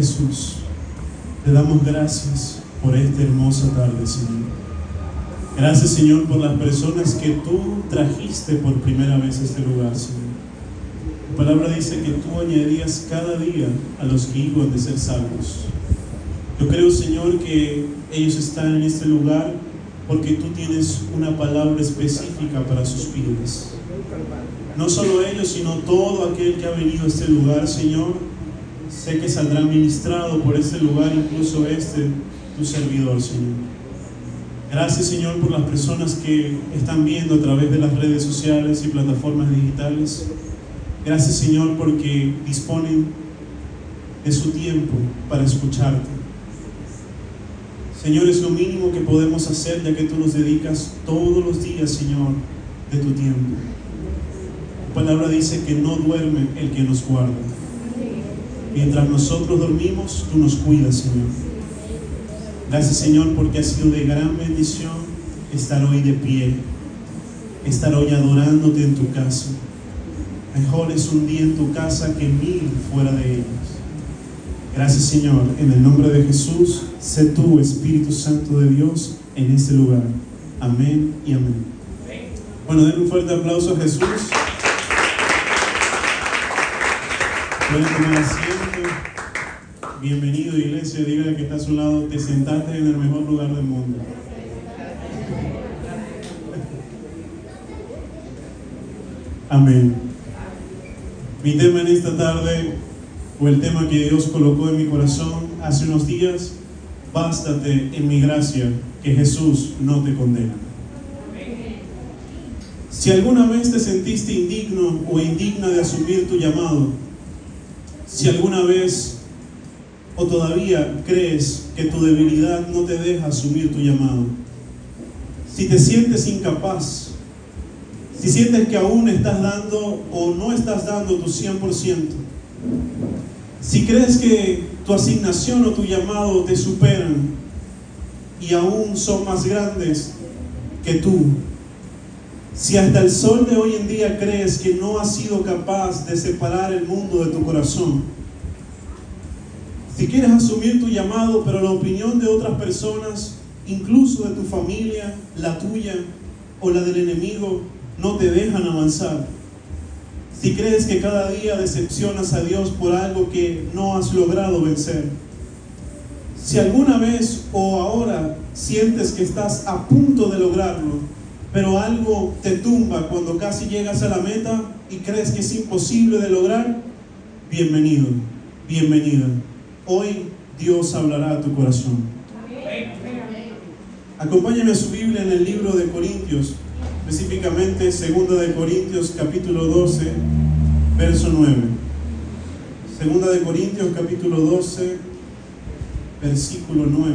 Jesús, te damos gracias por esta hermosa tarde, Señor. Gracias, Señor, por las personas que tú trajiste por primera vez a este lugar, Señor. Tu palabra dice que tú añadías cada día a los que iban de ser salvos. Yo creo, Señor, que ellos están en este lugar porque tú tienes una palabra específica para sus vidas. No solo ellos, sino todo aquel que ha venido a este lugar, Señor. Sé que saldrá ministrado por este lugar, incluso tu servidor, Señor. Gracias, Señor, por las personas que están viendo a través de las redes sociales y plataformas digitales. Gracias, Señor, porque disponen de su tiempo para escucharte. Señor, es lo mínimo que podemos hacer, ya que tú nos dedicas todos los días, Señor, de tu tiempo. Tu palabra dice que no duerme el que nos guarda. Mientras nosotros dormimos, tú nos cuidas, Señor. Gracias, Señor, porque ha sido de gran bendición estar hoy de pie, estar hoy adorándote en tu casa. Mejor es un día en tu casa que 1000 fuera de ellas. Gracias, Señor. En el nombre de Jesús, sé tú, Espíritu Santo de Dios, en este lugar. Amén y amén. Bueno, den un fuerte aplauso a Jesús. Pueden tomar asiento. Bienvenido, iglesia. Dígale que está a su lado, te sentaste en el mejor lugar del mundo. Amén. Mi tema en esta tarde, o el tema que Dios colocó en mi corazón hace unos días: bástate en mi gracia, que Jesús no te condena. Si alguna vez te sentiste indigno o indigna de asumir tu llamado, si alguna vez o todavía crees que tu debilidad no te deja asumir tu llamado, si te sientes incapaz, si sientes que aún estás dando o no estás dando tu 100%, si crees que tu asignación o tu llamado te superan y aún son más grandes que tú, si hasta el sol de hoy en día crees que no has sido capaz de separar el mundo de tu corazón, si quieres asumir tu llamado, pero la opinión de otras personas, incluso de tu familia, la tuya o la del enemigo, no te dejan avanzar, si crees que cada día decepcionas a Dios por algo que no has logrado vencer, si alguna vez o ahora sientes que estás a punto de lograrlo, pero algo te tumba cuando casi llegas a la meta y crees que es imposible de lograr, bienvenido, bienvenida. Hoy Dios hablará a tu corazón. Acompáñame a su Biblia en el libro de Corintios, específicamente 2 de Corintios capítulo 12, verso 9. 2 de Corintios capítulo 12, versículo 9.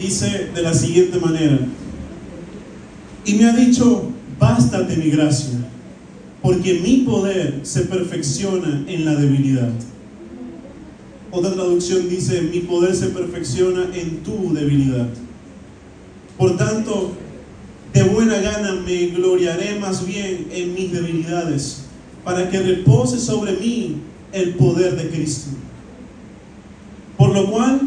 Dice de la siguiente manera: y me ha dicho, bástate mi gracia, porque mi poder se perfecciona en la debilidad. Otra traducción dice, mi poder se perfecciona en tu debilidad. Por tanto, de buena gana me gloriaré más bien en mis debilidades, para que repose sobre mí el poder de Cristo. Por lo cual,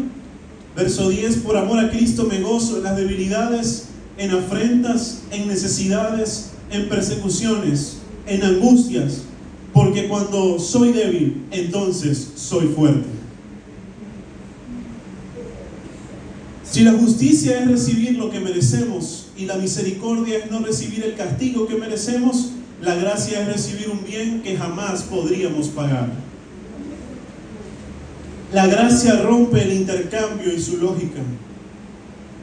verso 10, por amor a Cristo me gozo en las debilidades, en afrentas, en necesidades, en persecuciones, en angustias, porque cuando soy débil, entonces soy fuerte. Si la justicia es recibir lo que merecemos y la misericordia es no recibir el castigo que merecemos, la gracia es recibir un bien que jamás podríamos pagar. La gracia rompe el intercambio y su lógica.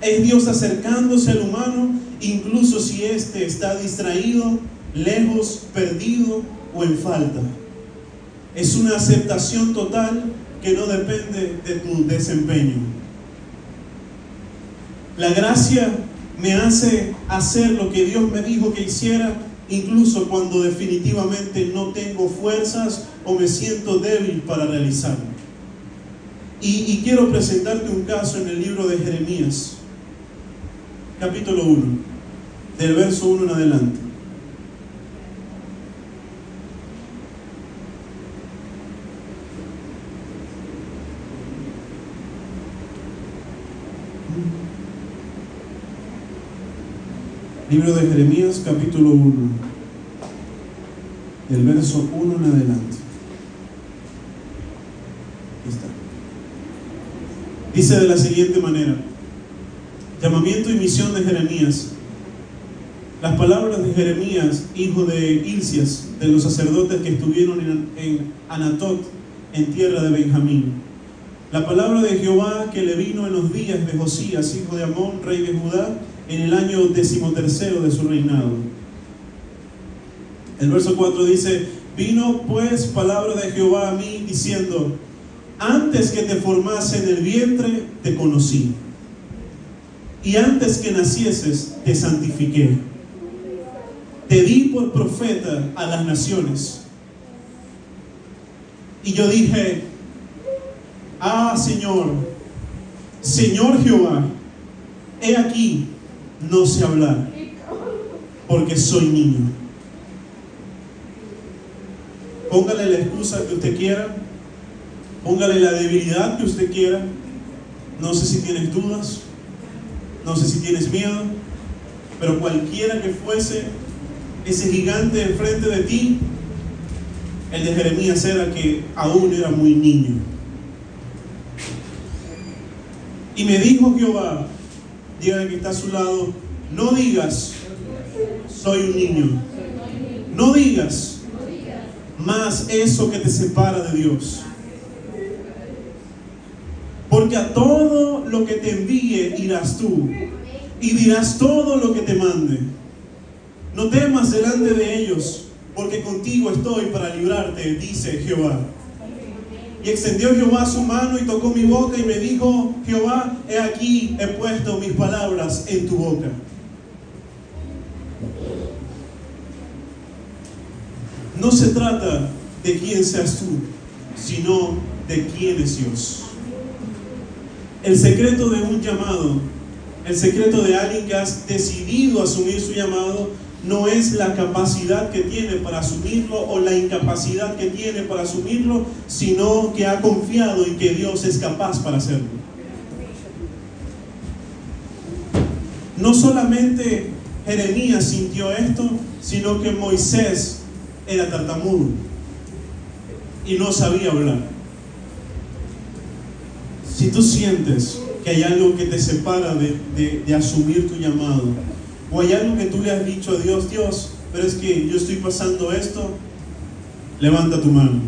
Es Dios acercándose al humano, incluso si éste está distraído, lejos, perdido o en falta. Es una aceptación total que no depende de tu desempeño. La gracia me hace hacer lo que Dios me dijo que hiciera, incluso cuando definitivamente no tengo fuerzas o me siento débil para realizarlo. Y quiero presentarte un caso en el libro de Jeremías, capítulo 1, del verso 1 en adelante. Libro de Jeremías, capítulo 1, del verso 1 en adelante. Aquí está. Dice de la siguiente manera: llamamiento y misión de Jeremías. Las palabras de Jeremías, hijo de Hilcias, de los sacerdotes que estuvieron en Anatot, en tierra de Benjamín. La palabra de Jehová que le vino en los días de Josías, hijo de Amón, rey de Judá, en el año 13º de su reinado. El verso 4 dice: vino pues palabra de Jehová a mí diciendo: antes que te formase en el vientre te conocí, y antes que nacieses te santifiqué, te di por profeta a las naciones. Y yo dije: ah, Señor, Señor Jehová, he aquí, no sé hablar, porque soy niño. Póngale la excusa que usted quiera, póngale la debilidad que usted quiera. No sé si tienes dudas, no sé si tienes miedo, pero cualquiera que fuese ese gigante enfrente de ti, el de Jeremías era que aún era muy niño. Y me dijo Jehová, dígale que está a su lado: no digas, soy un niño. No digas más eso que te separa de Dios. Porque a todo lo que te envíe irás tú, y dirás todo lo que te mande. No temas delante de ellos, porque contigo estoy para librarte, dice Jehová. Y extendió Jehová su mano y tocó mi boca y me dijo Jehová: he aquí, he puesto mis palabras en tu boca. No se trata de quién seas tú, sino de quién es Dios. El secreto de un llamado, el secreto de alguien que ha decidido asumir su llamado, no es la capacidad que tiene para asumirlo o la incapacidad que tiene para asumirlo, sino que ha confiado en que Dios es capaz para hacerlo. No solamente Jeremías sintió esto, sino que Moisés era tartamudo y no sabía hablar. Si tú sientes que hay algo que te separa de asumir tu llamado, o hay algo que tú le has dicho a Dios: Dios, pero es que yo estoy pasando esto, levanta tu mano.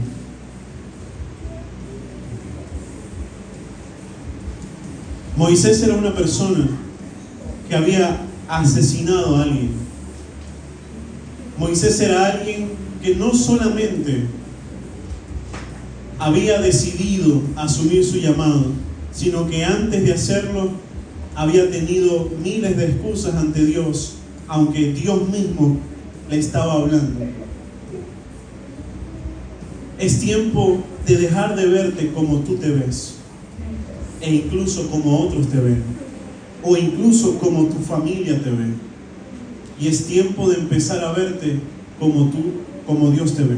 Moisés era una persona que había asesinado a alguien. Moisés era alguien que no solamente había decidido asumir su llamado, sino que antes de hacerlo había tenido miles de excusas ante Dios, aunque Dios mismo le estaba hablando. Es tiempo de dejar de verte como tú te ves, e incluso como otros te ven, o incluso como tu familia te ve. Y es tiempo de empezar a verte como Dios te ve.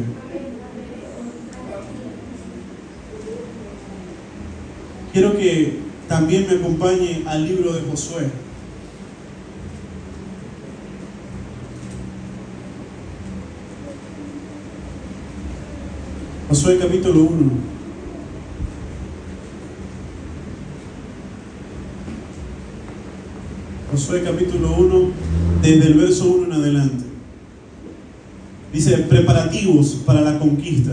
Quiero que también me acompañe al libro de Josué. Josué capítulo 1. Josué capítulo 1, desde el verso 1 en adelante. Dice: preparativos para la conquista.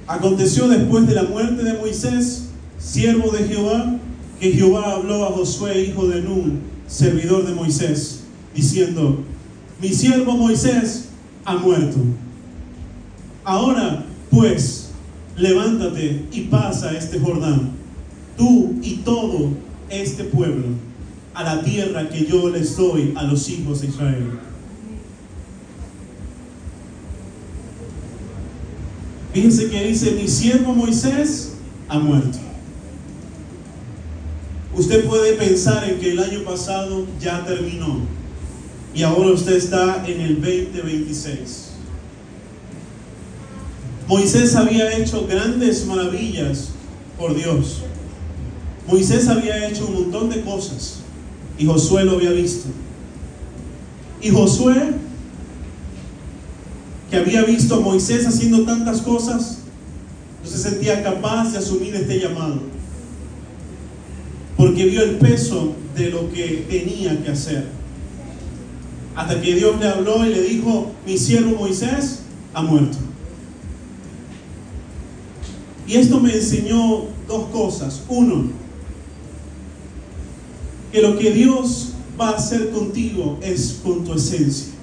Aconteció después de la muerte de Moisés, siervo de Jehová, que Jehová habló a Josué, hijo de Nun, servidor de Moisés, diciendo: mi siervo Moisés ha muerto. Ahora, pues, levántate y pasa este Jordán, tú y todo este pueblo, a la tierra que yo les doy a los hijos de Israel. Fíjense que dice: mi siervo Moisés ha muerto. Usted puede pensar en que el año pasado ya terminó y ahora usted está en el 2026. Moisés había hecho grandes maravillas por Dios. Moisés había hecho un montón de cosas y Josué lo había visto. Y Josué, que había visto a Moisés haciendo tantas cosas, no se sentía capaz de asumir este llamado, porque vio el peso de lo que tenía que hacer. Hasta que Dios le habló y le dijo: mi siervo Moisés ha muerto. Y esto me enseñó dos cosas. Uno, que lo que Dios va a hacer contigo es con tu esencia.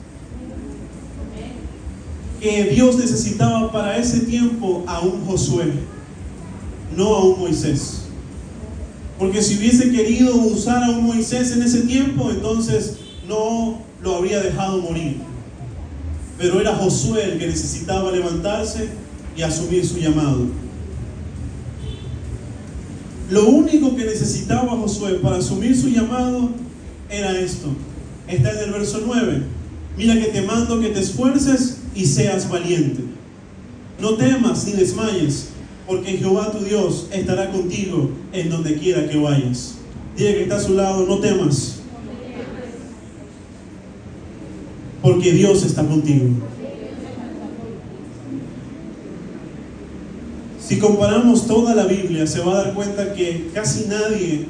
Que Dios necesitaba para ese tiempo a un Josué, no a un Moisés. Porque si hubiese querido usar a un Moisés en ese tiempo, entonces no lo habría dejado morir. Pero era Josué el que necesitaba levantarse y asumir su llamado. Lo único que necesitaba Josué para asumir su llamado era esto. Está en el verso 9. Mira que te mando que te esfuerces y seas valiente. No temas ni desmayes, porque Jehová tu Dios estará contigo en donde quiera que vayas. Dile que está a su lado: no temas, porque Dios está contigo. Si comparamos toda la Biblia, se va a dar cuenta que casi nadie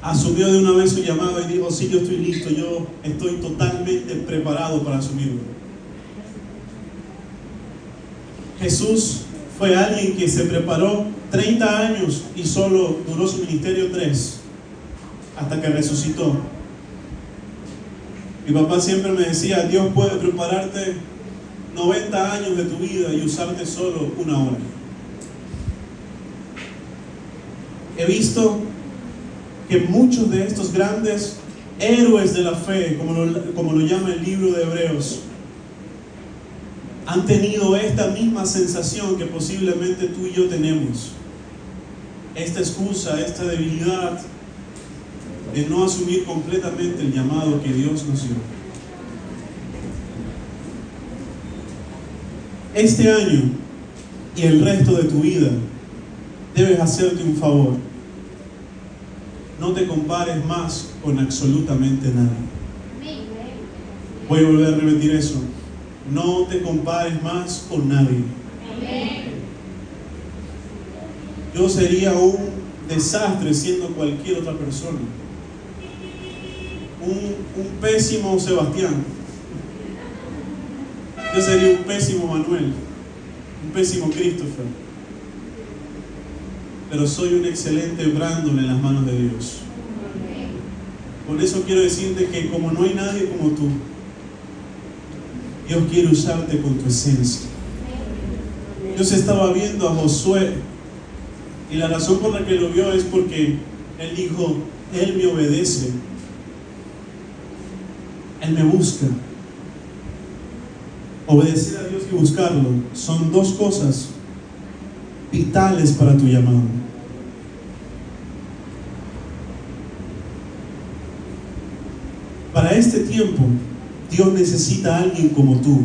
asumió de una vez su llamado y dijo: sí, yo estoy listo, yo estoy totalmente preparado para asumirlo. Jesús fue alguien que se preparó 30 años y solo duró su ministerio 3, hasta que resucitó. Mi papá siempre me decía: Dios puede prepararte 90 años de tu vida y usarte solo 1 hora. He visto que muchos de estos grandes héroes de la fe, como lo llama el libro de Hebreos, han tenido esta misma sensación que posiblemente tú y yo tenemos. Esta excusa, esta debilidad de no asumir completamente el llamado que Dios nos dio. Este año y el resto de tu vida debes hacerte un favor. No te compares más con absolutamente nadie. Voy a volver a repetir eso. No te compares más con nadie. Yo sería un desastre siendo cualquier otra persona. Un pésimo Sebastián. Yo sería un pésimo Manuel, un pésimo Christopher. Pero soy un excelente Brandon en las manos de Dios. Por eso quiero decirte que como no hay nadie como tú, Dios quiere usarte con tu esencia. Dios estaba viendo a Josué y la razón por la que lo vio es porque Él dijo: Él me obedece, Él me busca. Obedecer a Dios y buscarlo son dos cosas vitales para tu llamado. Para este tiempo, Dios necesita a alguien como tú,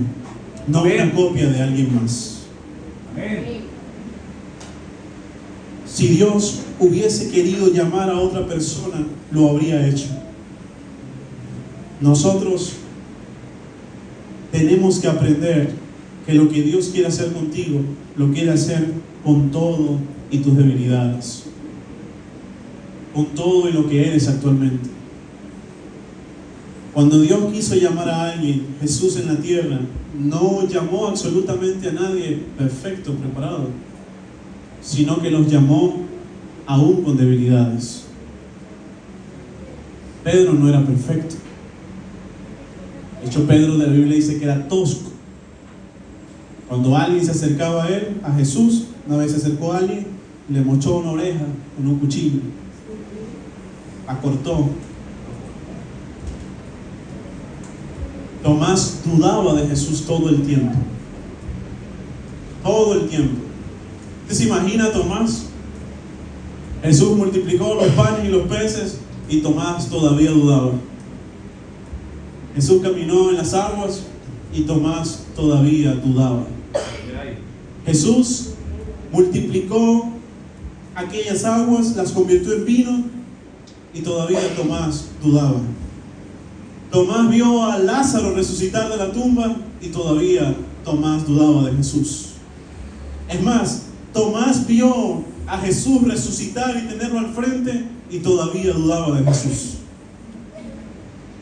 no Amén. una copia de alguien más. Amén. Si Dios hubiese querido llamar a otra persona, lo habría hecho. Nosotros tenemos que aprender que lo que Dios quiere hacer contigo, lo quiere hacer con todo y tus debilidades, con todo y lo que eres actualmente. Cuando Dios quiso llamar a alguien, Jesús en la tierra, no llamó absolutamente a nadie perfecto, preparado, sino que los llamó aún con debilidades. Pedro no era perfecto. De hecho, Pedro de la Biblia dice que era tosco. Cuando alguien se acercaba a él, a Jesús, una vez se acercó a alguien, le mochó una oreja con un cuchillo, la cortó. Tomás dudaba de Jesús todo el tiempo. Todo el tiempo. ¿Usted se imagina a Tomás? Jesús multiplicó los panes y los peces y Tomás todavía dudaba. Jesús caminó en las aguas y Tomás todavía dudaba. Jesús multiplicó aquellas aguas, las convirtió en vino, y todavía Tomás dudaba. Tomás vio a Lázaro resucitar de la tumba y todavía Tomás dudaba de Jesús. Es más, Tomás vio a Jesús resucitar y tenerlo al frente y todavía dudaba de Jesús.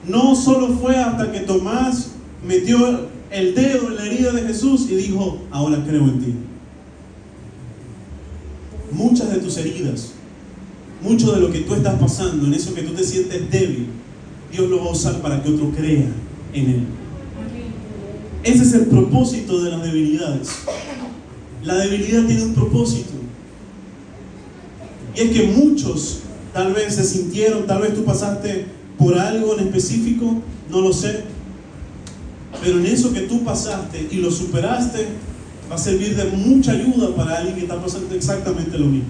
No solo fue hasta que Tomás metió el dedo en la herida de Jesús y dijo: ahora creo en ti. Muchas de tus heridas, mucho de lo que tú estás pasando, en eso que tú te sientes débil, Dios lo va a usar para que otro crea en Él. Ese es el propósito de las debilidades. La debilidad tiene un propósito. Y es que muchos tal vez se sintieron, tal vez tú pasaste por algo en específico, no lo sé. Pero en eso que tú pasaste y lo superaste, va a servir de mucha ayuda para alguien que está pasando exactamente lo mismo.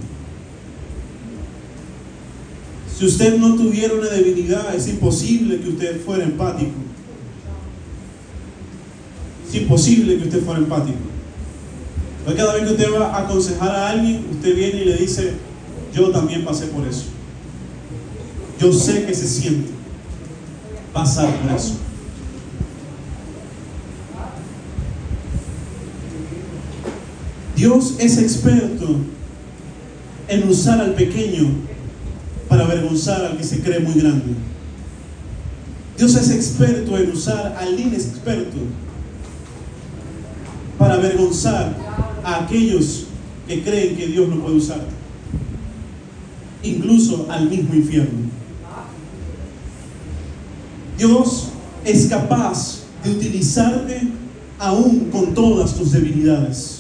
Si usted no tuviera una debilidad, es imposible que usted fuera empático. Es imposible que usted fuera empático. Porque cada vez que usted va a aconsejar a alguien, usted viene y le dice: yo también pasé por eso. Yo sé que se siente pasar por eso. Dios es experto en usar al pequeño para avergonzar al que se cree muy grande. Dios es experto en usar al inexperto para avergonzar a aquellos que creen que Dios no puede usar, incluso al mismo infierno. Dios es capaz de utilizarte aún con todas tus debilidades.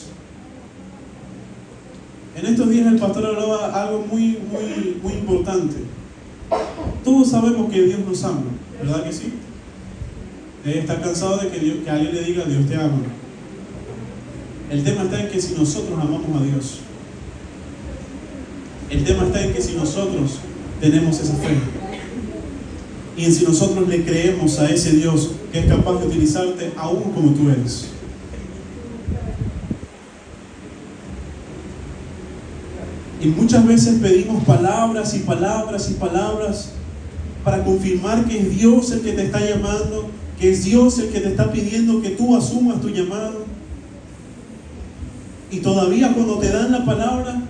En estos días el pastor hablaba algo muy importante. Todos sabemos que Dios nos ama, ¿verdad que sí? Está cansado de que alguien le diga: Dios te ama. El tema está en que si nosotros amamos a Dios, el tema está en que si nosotros tenemos esa fe y en si nosotros le creemos a ese Dios que es capaz de utilizarte aún como tú eres. Y muchas veces pedimos palabras y palabras y palabras para confirmar que es Dios el que te está llamando, que es Dios el que te está pidiendo que tú asumas tu llamado. Y todavía cuando te dan la palabra,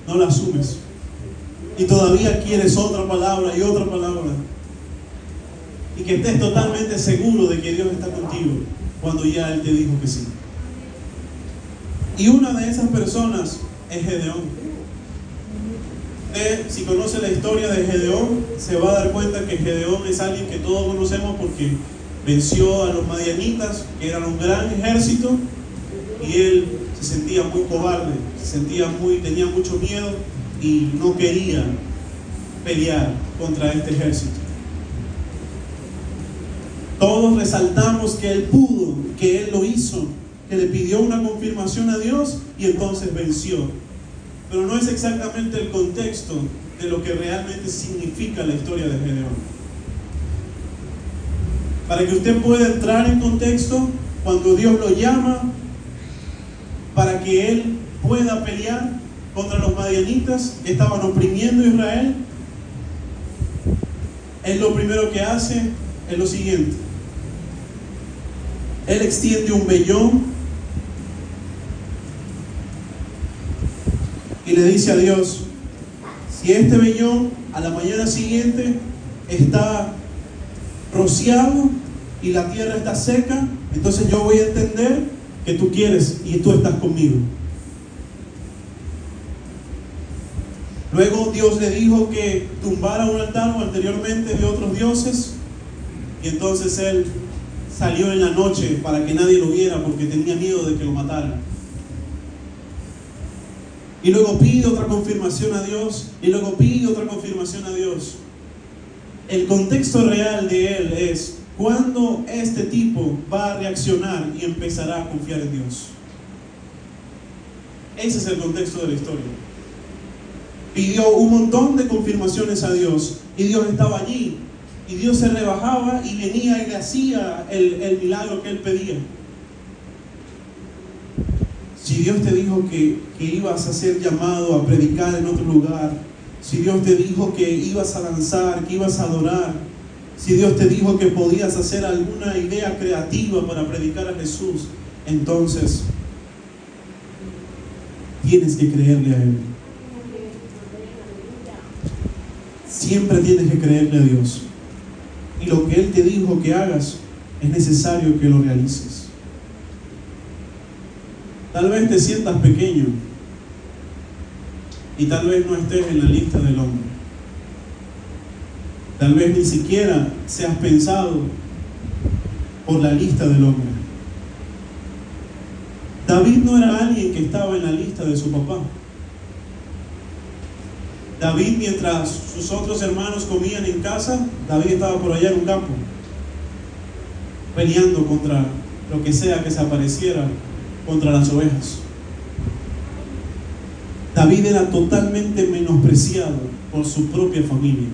no la asumes. Y todavía quieres otra palabra y otra palabra. Y que estés totalmente seguro de que Dios está contigo cuando ya Él te dijo que sí. Y una de esas personas es Gedeón. Si conoce la historia de Gedeón, se va a dar cuenta que Gedeón es alguien que todos conocemos porque venció a los madianitas, que eran un gran ejército, y él se sentía muy cobarde, tenía mucho miedo y no quería pelear contra este ejército. Todos resaltamos que él pudo, que él lo hizo, que le pidió una confirmación a Dios y entonces venció. Pero no es exactamente el contexto de lo que realmente significa la historia de Gedeón. Para que usted pueda entrar en contexto, cuando Dios lo llama para que él pueda pelear contra los madianitas que estaban oprimiendo a Israel, él lo primero que hace es lo siguiente: él extiende un vellón y le dice a Dios: si este vellón a la mañana siguiente está rociado y la tierra está seca, entonces yo voy a entender que tú quieres y tú estás conmigo. Luego Dios le dijo que tumbara un altar anteriormente de otros dioses, y entonces él salió en la noche para que nadie lo viera porque tenía miedo de que lo mataran. Y luego pide otra confirmación a Dios, y luego pide otra confirmación a Dios. El contexto real de él es cuándo este tipo va a reaccionar y empezará a confiar en Dios. Ese es el contexto de la historia. Pidió un montón de confirmaciones a Dios y Dios estaba allí, y Dios se rebajaba y venía y le hacía el milagro que él pedía. si Dios te dijo que ibas a ser llamado a predicar en otro lugar, si Dios te dijo que ibas a danzar, que ibas a adorar, si Dios te dijo que podías hacer alguna idea creativa para predicar a Jesús, entonces tienes que creerle a Él. Siempre tienes que creerle a Dios. Y lo que Él te dijo que hagas, es necesario que lo realices. Tal vez te sientas pequeño y tal vez no estés en la lista del hombre. Tal vez ni siquiera seas pensado por la lista del hombre. David no era alguien que estaba en la lista de su papá. David, mientras sus otros hermanos comían en casa, David estaba por allá en un campo, peleando contra lo que sea que se apareciera, contra las ovejas. David era totalmente menospreciado por su propia familia.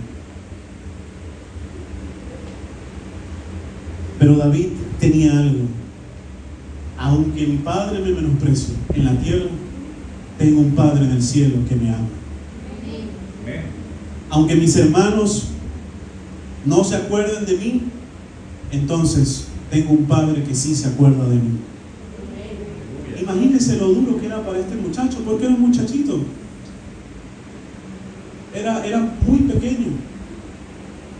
Pero David tenía algo. Aunque mi padre me menosprecie en la tierra, tengo un Padre en el cielo que me ama. Aunque mis hermanos no se acuerden de mí, entonces tengo un Padre que sí se acuerda de mí. Imagínense lo duro que era para este muchacho, porque era un muchachito. Era muy pequeño.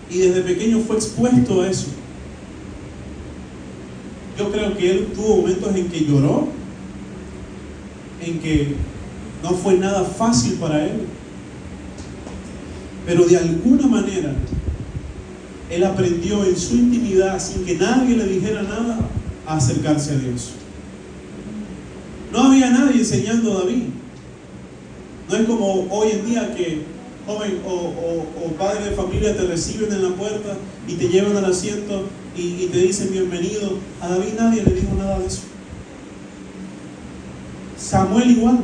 Y desde pequeño fue expuesto a eso. Yo creo que él tuvo momentos en que lloró, en que no fue nada fácil para él. Pero de alguna manera, él aprendió en su intimidad, sin que nadie le dijera nada, a acercarse a Dios. No había nadie enseñando a David. No es como hoy en día que joven o padre de familia te reciben en la puerta y te llevan al asiento y te dicen bienvenido. A David nadie le dijo nada de eso. Samuel igual.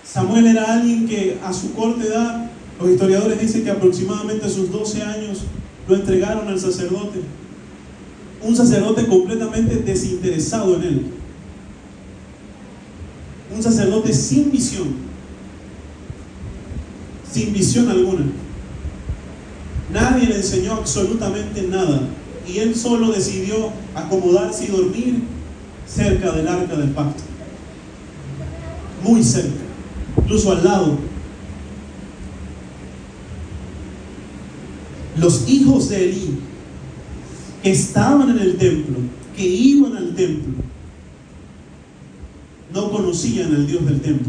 Samuel era alguien que a su corta edad, los historiadores dicen que aproximadamente a sus 12 años lo entregaron al sacerdote. Un sacerdote completamente desinteresado en él. Un sacerdote sin visión. Sin visión alguna. Nadie le enseñó absolutamente nada. Y él solo decidió acomodarse y dormir cerca del arca del pacto. Muy cerca. Incluso al lado. Los hijos de Elí, que estaban en el templo, que iban al templo, no conocían al Dios del templo.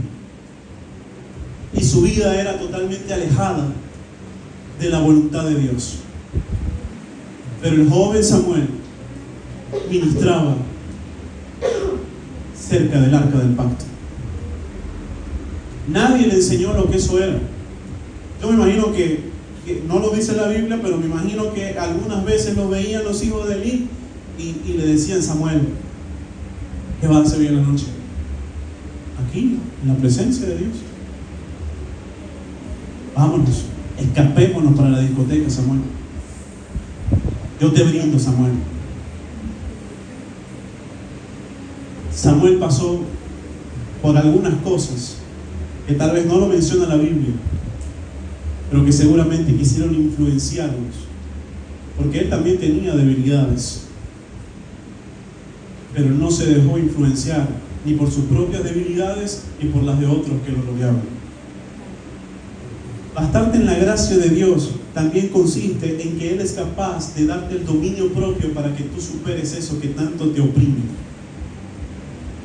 Y su vida era totalmente alejada de la voluntad de Dios. Pero el joven Samuel ministraba cerca del arca del pacto. Nadie le enseñó lo que eso era. Yo me imagino que no lo dice la Biblia, pero me imagino que algunas veces lo veían los hijos de Elí y le decían: Samuel, ¿qué va a hacer hoy en la noche? Aquí, en la presencia de Dios. Vámonos, escapémonos para la discoteca, Samuel. Yo te brindo, Samuel. Samuel pasó por algunas cosas que tal vez no lo menciona la Biblia, pero que seguramente quisieron influenciarnos, porque él también tenía debilidades, pero no se dejó influenciar ni por sus propias debilidades ni por las de otros que lo rodeaban. Bastarte en la gracia de Dios también consiste en que Él es capaz de darte el dominio propio para que tú superes eso que tanto te oprime.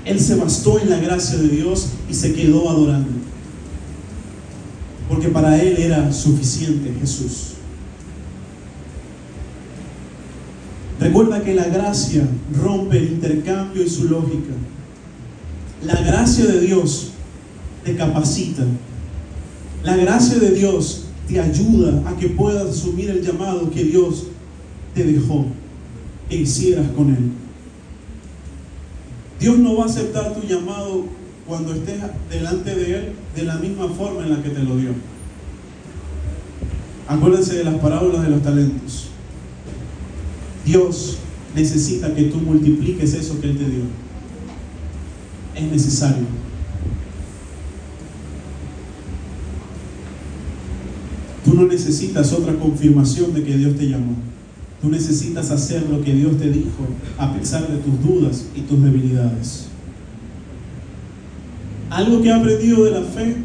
Él se bastó en la gracia de Dios y se quedó adorando, porque para Él era suficiente Jesús. Recuerda que la gracia rompe el intercambio y su lógica. La gracia de Dios te capacita. La gracia de Dios te ayuda a que puedas asumir el llamado que Dios te dejó que hicieras con Él. Dios no va a aceptar tu llamado cuando estés delante de Él de la misma forma en la que te lo dio. Acuérdense de las parábolas de los talentos. Dios necesita que tú multipliques eso que Él te dio. es necesario. Tú no necesitas otra confirmación de que Dios te llamó. Tú necesitas hacer lo que Dios te dijo a pesar de tus dudas y tus debilidades. Algo que he aprendido de la fe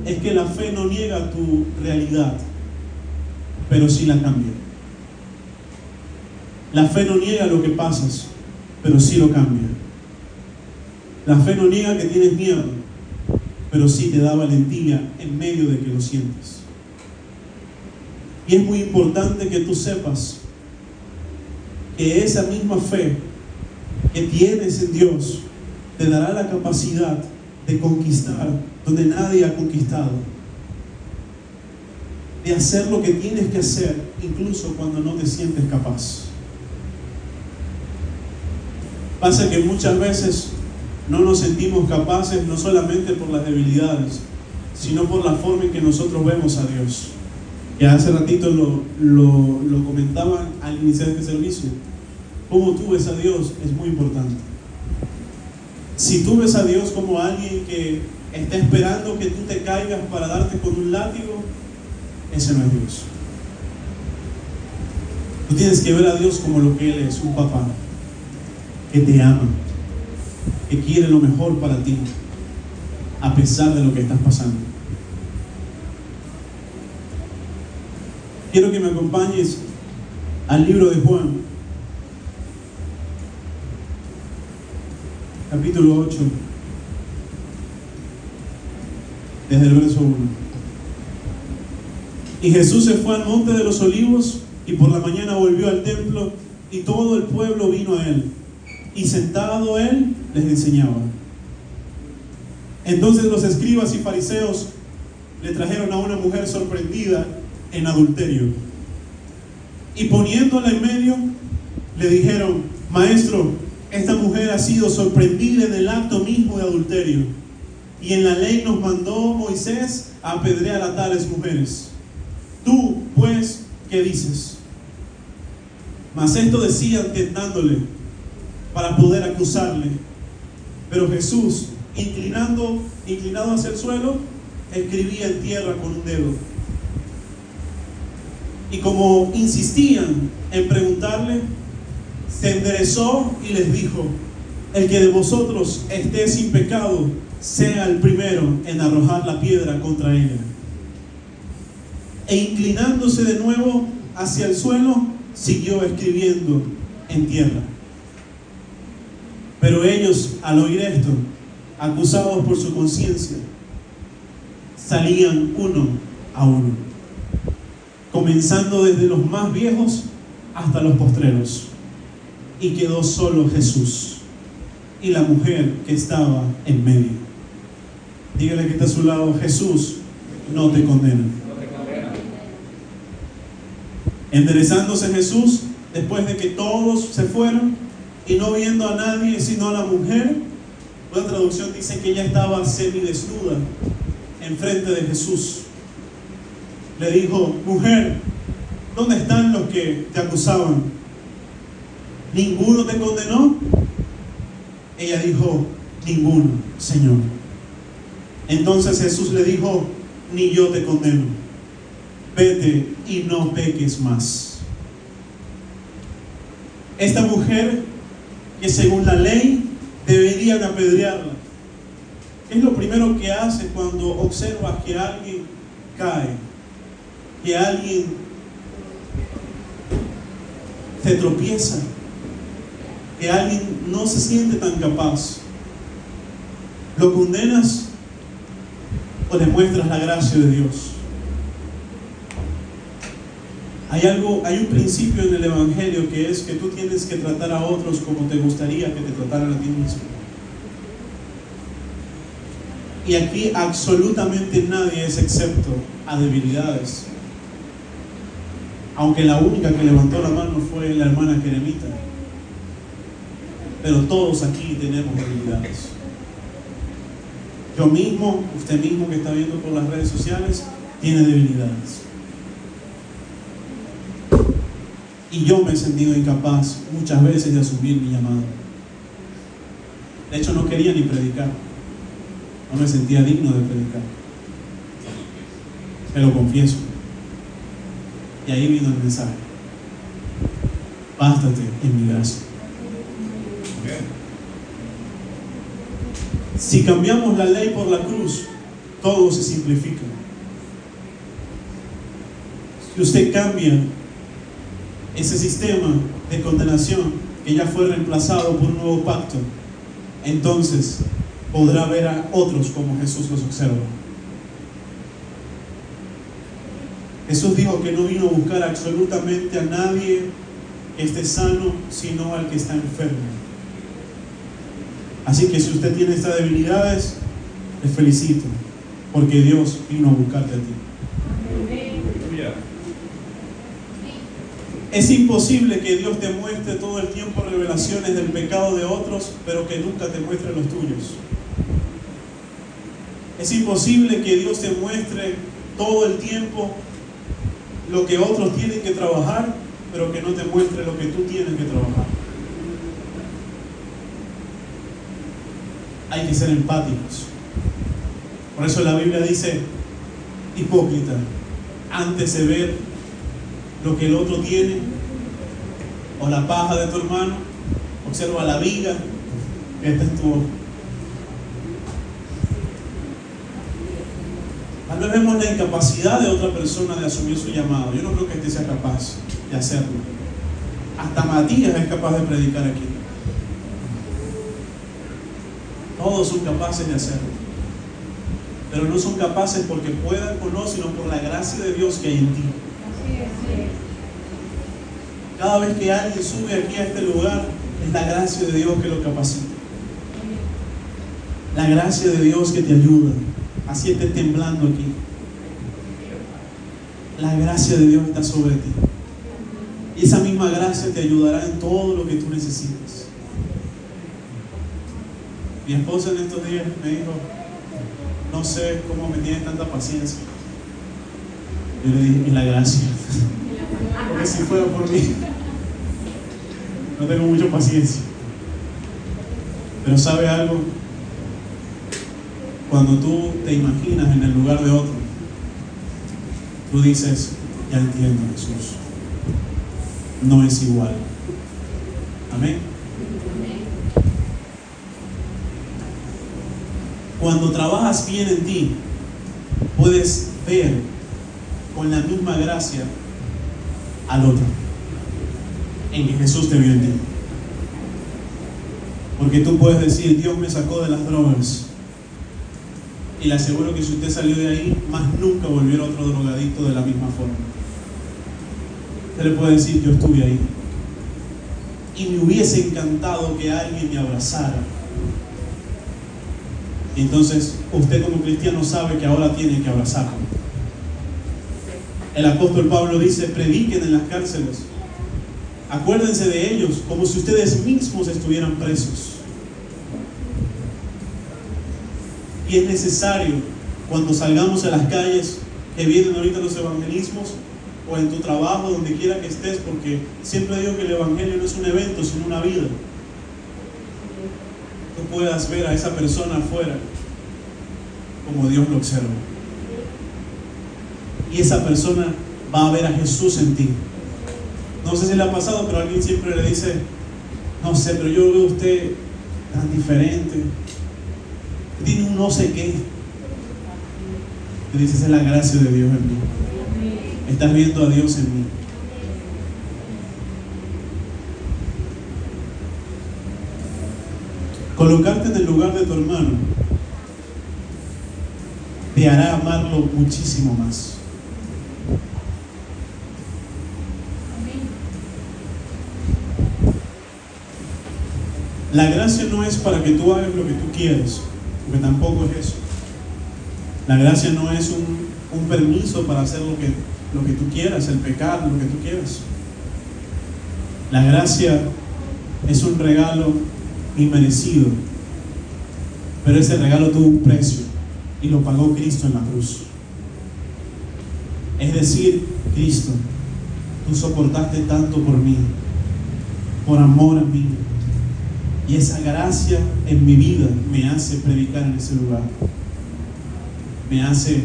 es que la fe no niega tu realidad, pero sí la cambia. La fe no niega lo que pasas, pero sí lo cambia. La fe no niega que tienes miedo, pero sí te da valentía en medio de que lo sientes. Y es muy importante que tú sepas que esa misma fe que tienes en Dios te dará la capacidad de conquistar donde nadie ha conquistado, de hacer lo que tienes que hacer incluso cuando no te sientes capaz. Pasa que muchas veces no nos sentimos capaces, no solamente por las debilidades, sino por la forma en que nosotros vemos a Dios. Que hace ratito lo comentaban al iniciar este servicio. Cómo tú ves a Dios es muy importante. Si tú ves a Dios como alguien que está esperando que tú te caigas para darte con un látigo, ese no es Dios. Tú tienes que ver a Dios como lo que Él es, un papá que te ama, que quiere lo mejor para ti, a pesar de lo que estás pasando. Quiero que me acompañes al libro de Juan, capítulo 8, desde el verso 1. Y Jesús se fue al monte de los olivos, y por la mañana volvió al templo, y todo el pueblo vino a él, y sentado él les enseñaba. Entonces los escribas y fariseos le trajeron a una mujer sorprendida en adulterio, y poniéndola en medio le dijeron: Maestro, esta mujer ha sido sorprendida en el acto mismo de adulterio, y en la ley nos mandó Moisés a apedrear a tales mujeres. Tú, pues, ¿qué dices? Mas esto decían tentándole para poder acusarle. Pero Jesús, inclinado hacia el suelo, escribía en tierra con un dedo. Y como insistían en preguntarle, se enderezó y les dijo: el que de vosotros esté sin pecado, sea el primero en arrojar la piedra contra ella. E inclinándose de nuevo hacia el suelo, siguió escribiendo en tierra. Pero ellos, al oír esto, acusados por su conciencia, salían uno a uno, comenzando desde los más viejos hasta los postreros. Y quedó solo Jesús y la mujer que estaba en medio. Dígale que está a su lado: Jesús no te condena. Enderezándose Jesús, después de que todos se fueron, y no viendo a nadie sino a la mujer, una traducción dice que ella estaba semidesnuda enfrente de Jesús, le dijo: mujer, ¿dónde están los que te acusaban? ¿Ninguno te condenó? Ella dijo: ninguno, Señor. Entonces Jesús le dijo: ni yo te condeno. Vete y no peques más. Esta mujer, que según la ley deberían apedrearla, es lo primero que hace cuando observas que alguien cae, que alguien se tropieza, que alguien no se siente tan capaz. ¿Lo condenas o le muestras la gracia de Dios? Hay un principio en el Evangelio, que es que tú tienes que tratar a otros como te gustaría que te trataran a ti mismo. Y aquí absolutamente nadie es excepto a debilidades. Aunque la única que levantó la mano fue la hermana Jeremita. Pero todos aquí tenemos debilidades. Yo mismo, usted mismo que está viendo por las redes sociales, tiene debilidades. Y yo me he sentido incapaz muchas veces de asumir mi llamado. De hecho, no quería ni predicar. No me sentía digno de predicar. Te lo confieso. Y ahí vino el mensaje. Bástate en mi gracia. Si cambiamos la ley por la cruz, todo se simplifica. Si usted cambia ese sistema de condenación que ya fue reemplazado por un nuevo pacto, entonces podrá ver a otros como Jesús los observa. Jesús dijo que no vino a buscar absolutamente a nadie que esté sano, sino al que está enfermo. Así que si usted tiene estas debilidades, le felicito, porque Dios vino a buscarte a ti. Es imposible que Dios te muestre todo el tiempo revelaciones del pecado de otros, pero que nunca te muestre los tuyos. Es imposible que Dios te muestre todo el tiempo lo que otros tienen que trabajar, pero que no te muestre lo que tú tienes que trabajar. Hay que ser empáticos. Por eso la Biblia dice: hipócrita, antes de ver lo que el otro tiene, o la paja de tu hermano, observa la viga que está en tu ojo. Tal vez vemos la incapacidad de otra persona de asumir su llamado. Yo no creo que este sea capaz de hacerlo. Hasta Matías es capaz de predicar aquí. Todos son capaces de hacerlo, pero no son capaces porque puedan o no, sino por la gracia de Dios que hay en ti. Cada vez que alguien sube aquí a este lugar, es la gracia de Dios que lo capacita. La gracia de Dios que te ayuda. Así estés temblando aquí. La gracia de Dios está sobre ti. Y esa misma gracia te ayudará en todo lo que tú necesites. Mi esposa en estos días me dijo: no sé cómo me tienes tanta paciencia. Yo le dije: y la gracia. Porque si fuera por mí, no tengo mucha paciencia. Pero ¿sabe algo? Cuando tú te imaginas en el lugar de otro, tú dices: ya entiendo, Jesús, no es igual. Amén. Cuando trabajas bien en ti, puedes ver con la misma gracia al otro, en que Jesús te vio en ti. Porque tú puedes decir: Dios me sacó de las drogas, y le aseguro que si usted salió de ahí, más nunca volviera otro drogadicto de la misma forma. Usted le puede decir: yo estuve ahí, y me hubiese encantado que alguien me abrazara. Y entonces usted como cristiano sabe que ahora tiene que abrazarlo. El apóstol Pablo dice: prediquen en las cárceles, acuérdense de ellos como si ustedes mismos estuvieran presos. Y es necesario, cuando salgamos a las calles, que vienen ahorita los evangelismos, o en tu trabajo, donde quiera que estés, porque siempre digo que el evangelio no es un evento, sino una vida. Tú puedas ver a esa persona afuera como Dios lo observa. Y esa persona va a ver a Jesús en ti. No sé si le ha pasado, pero alguien siempre le dice: no sé, pero yo veo a usted tan diferente, tiene un no sé qué. Y dice: esa es la gracia de Dios en mí. Estás viendo a Dios en mí. Colocarte en el lugar de tu hermano te hará amarlo muchísimo más. La gracia no es para que tú hagas lo que tú quieras, porque tampoco es eso. La gracia no es un permiso para hacer lo que tú quieras, el pecado, lo que tú quieras. La gracia es un regalo inmerecido, pero ese regalo tuvo un precio y lo pagó Cristo en la cruz. Es decir, Cristo, tú soportaste tanto por mí, por amor a mí, Y esa gracia en mi vida me hace predicar en ese lugar. Me hace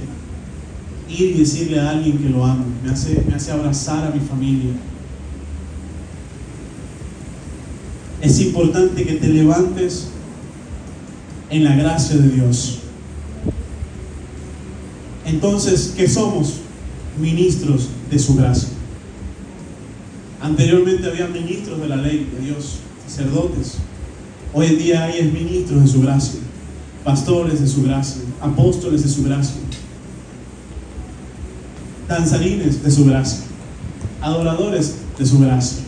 ir y decirle a alguien que lo amo. Me hace abrazar a mi familia. Es importante que te levantes en la gracia de Dios. Entonces, ¿qué somos? Ministros de su gracia. Anteriormente había ministros de la ley de Dios, sacerdotes. Hoy en día hay ministros de su gracia, pastores de su gracia, apóstoles de su gracia, danzarines de su gracia, adoradores de su gracia.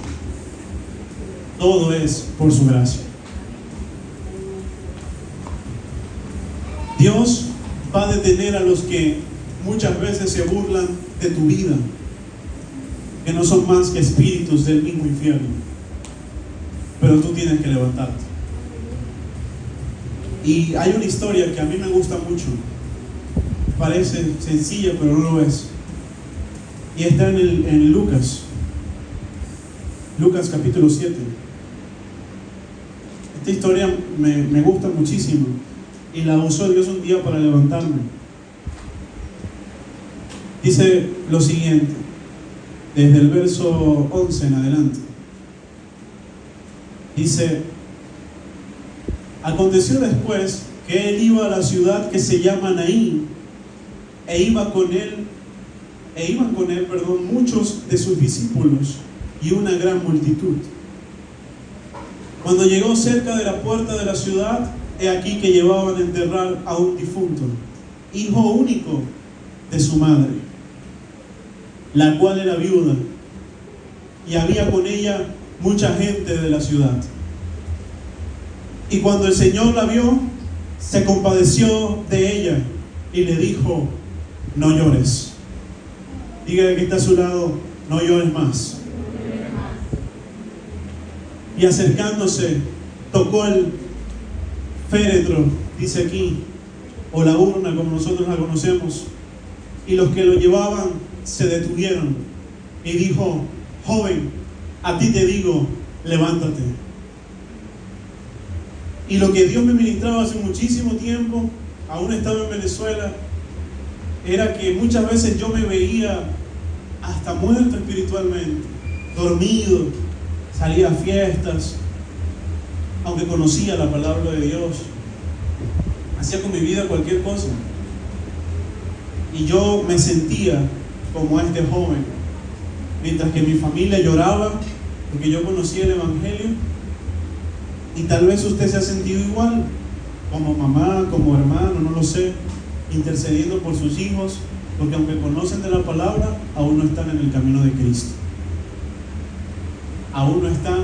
Todo es por su gracia. Dios va a detener a los que muchas veces se burlan de tu vida, que no son más que espíritus del mismo infierno. Pero tú tienes que levantarte. Y hay una historia que a mí me gusta mucho. Parece sencilla, pero no lo es. Y está en Lucas capítulo 7. Esta historia me gusta muchísimo. Y la usó Dios un día para levantarme. Dice lo siguiente, desde el verso 11 en adelante. Dice: aconteció después que él iba a la ciudad que se llama Naín, iban con él, muchos de sus discípulos y una gran multitud. Cuando llegó cerca de la puerta de la ciudad, he aquí que llevaban a enterrar a un difunto, hijo único de su madre, la cual era viuda, y había con ella mucha gente de la ciudad. Y cuando el Señor la vio, se compadeció de ella y le dijo: no llores. Dígale que está a su lado: no llores más. Y acercándose, tocó el féretro, dice aquí, o la urna como nosotros la conocemos, y los que lo llevaban se detuvieron y dijo: joven, a ti te digo, levántate. Y lo que Dios me ministraba hace muchísimo tiempo, aún estaba en Venezuela, era que muchas veces yo me veía hasta muerto espiritualmente, dormido, salía a fiestas, aunque conocía la palabra de Dios, hacía con mi vida cualquier cosa. Y yo me sentía como este joven, mientras que mi familia lloraba porque yo conocía el Evangelio. Y tal vez usted se ha sentido igual, como mamá, como hermano, no lo sé, intercediendo por sus hijos, porque aunque conocen de la palabra, aún no están en el camino de Cristo. Aún no están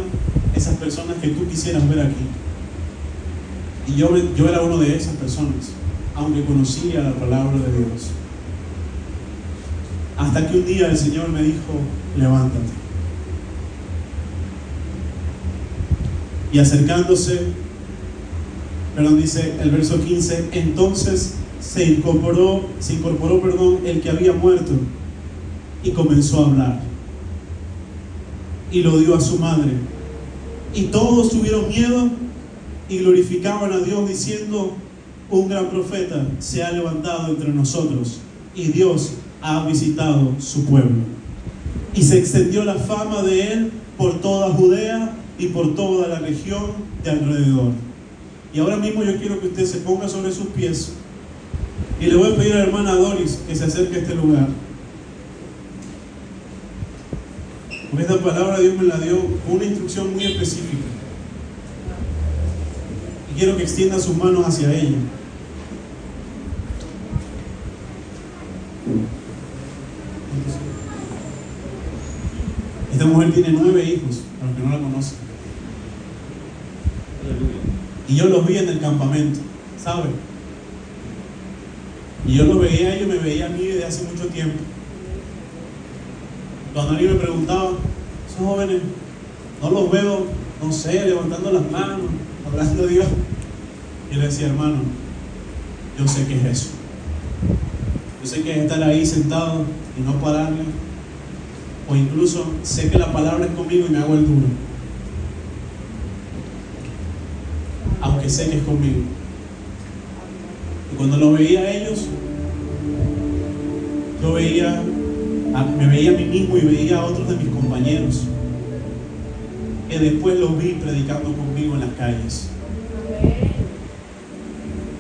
esas personas que tú quisieras ver aquí. Y yo era uno de esas personas, aunque conocía la palabra de Dios. Hasta que un día el Señor me dijo: levántate. Y acercándose, dice el verso 15, entonces se incorporó, el que había muerto, y comenzó a hablar. Y lo dio a su madre. Y todos tuvieron miedo y glorificaban a Dios diciendo: un gran profeta se ha levantado entre nosotros y Dios ha visitado su pueblo. Y se extendió la fama de él por toda Judea y por toda la región de alrededor. Y ahora mismo yo quiero que usted se ponga sobre sus pies y le voy a pedir a la hermana Doris que se acerque a este lugar, porque esta palabra Dios me la dio con una instrucción muy específica y quiero que extienda sus manos hacia ella. Esta mujer tiene 9 hijos, para los que no la conocen. Y yo los vi en el campamento, ¿sabe? Y yo los veía a ellos, me veía a mí desde hace mucho tiempo. Cuando alguien me preguntaba: esos jóvenes, no los veo, no sé, levantando las manos, hablando de Dios. Y le decía: hermano, yo sé que es eso. Yo sé que es estar ahí sentado y no pararle. O incluso sé que la palabra es conmigo y me hago el duro. aunque sé que es conmigo. Y cuando los veía a ellos, me veía a mí mismo y veía a otros de mis compañeros que después los vi predicando conmigo en las calles.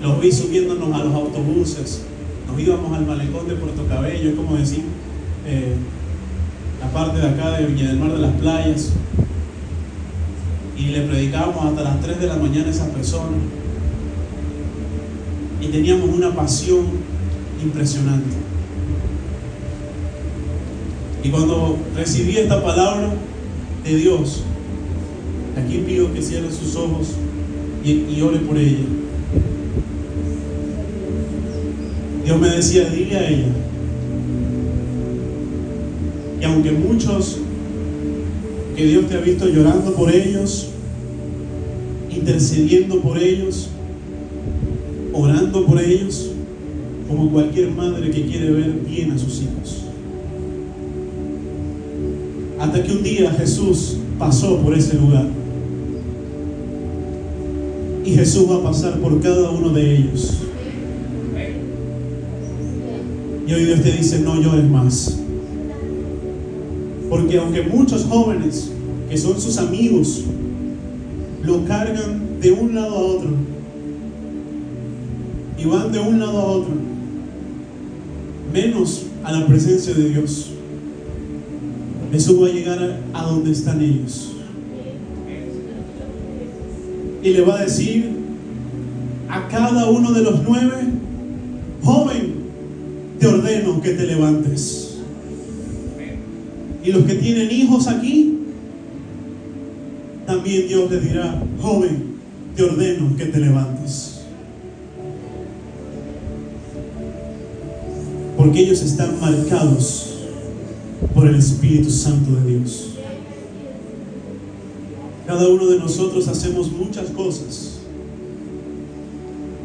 Los vi subiéndonos a los autobuses, nos íbamos al malecón de Puerto Cabello, es como decir, la parte de acá de Viña del Mar, de las playas, y le predicábamos hasta las 3 de la mañana a esas personas, y teníamos una pasión impresionante. Y cuando recibí esta palabra de Dios, aquí pido que cierre sus ojos y ore por ella. Dios me decía, dile a ella que aunque muchos, que Dios te ha visto llorando por ellos, intercediendo por ellos, orando por ellos, como cualquier madre que quiere ver bien a sus hijos. Hasta que un día Jesús pasó por ese lugar. Y Jesús va a pasar por cada uno de ellos. Y hoy Dios te dice, no llores más. Porque aunque muchos jóvenes que son sus amigos lo cargan de un lado a otro y van de un lado a otro, menos a la presencia de Dios, Jesús va a llegar a donde están ellos y le va a decir a cada uno de los 9, joven, te ordeno que te levantes. Y los que tienen hijos aquí, también Dios les dirá, joven, te ordeno que te levantes. Porque ellos están marcados por el Espíritu Santo de Dios. Cada uno de nosotros hacemos muchas cosas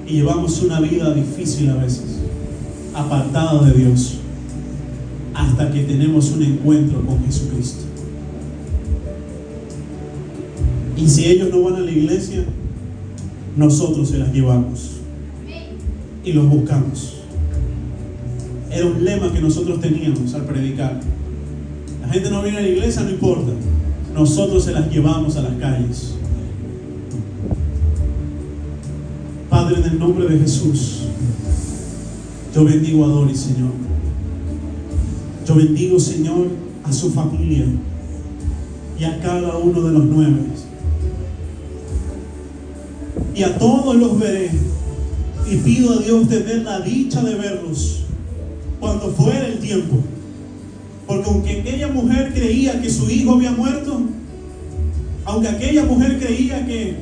y llevamos una vida difícil a veces, apartada de Dios, hasta que tenemos un encuentro con Jesucristo. Y si ellos no van a la iglesia, nosotros se las llevamos y los buscamos. Era un lema que nosotros teníamos al predicar. La gente no viene a la iglesia, no importa, nosotros se las llevamos a las calles. Padre, en el nombre de Jesús, yo bendigo a Doris, Señor. Yo bendigo, Señor, a su familia y a cada uno de los 9. Y a todos los veré. Y pido a Dios tener la dicha de verlos cuando fuera el tiempo. Porque aunque aquella mujer creía que su hijo había muerto, aunque aquella mujer creía que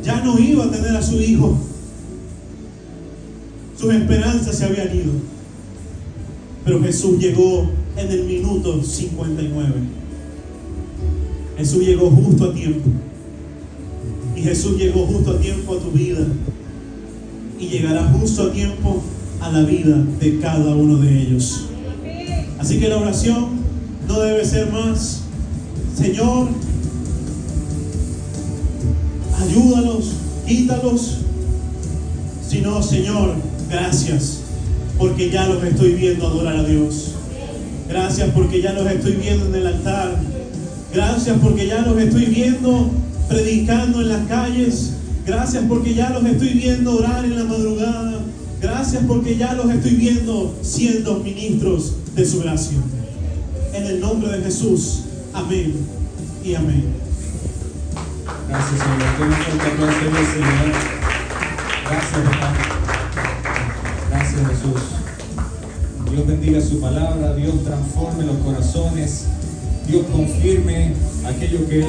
ya no iba a tener a su hijo, sus esperanzas se habían ido. Pero Jesús llegó en el minuto 59. Jesús llegó justo a tiempo. Y Jesús llegó justo a tiempo a tu vida. Y llegará justo a tiempo a la vida de cada uno de ellos. Así que la oración no debe ser más, Señor, ayúdalos, quítalos, sino, Señor, gracias, porque ya los estoy viendo adorar a Dios. Gracias porque ya los estoy viendo en el altar. Gracias porque ya los estoy viendo predicando en las calles. Gracias porque ya los estoy viendo orar en la madrugada. Gracias porque ya los estoy viendo siendo ministros de su gracia. En el nombre de Jesús. Amén y amén. Gracias, Señor. Denle un fuerte aplauso al Señor. Gracias, papá. Gracias, Jesús. Dios bendiga su palabra. Dios transforme los corazones. Dios confirme aquello que Él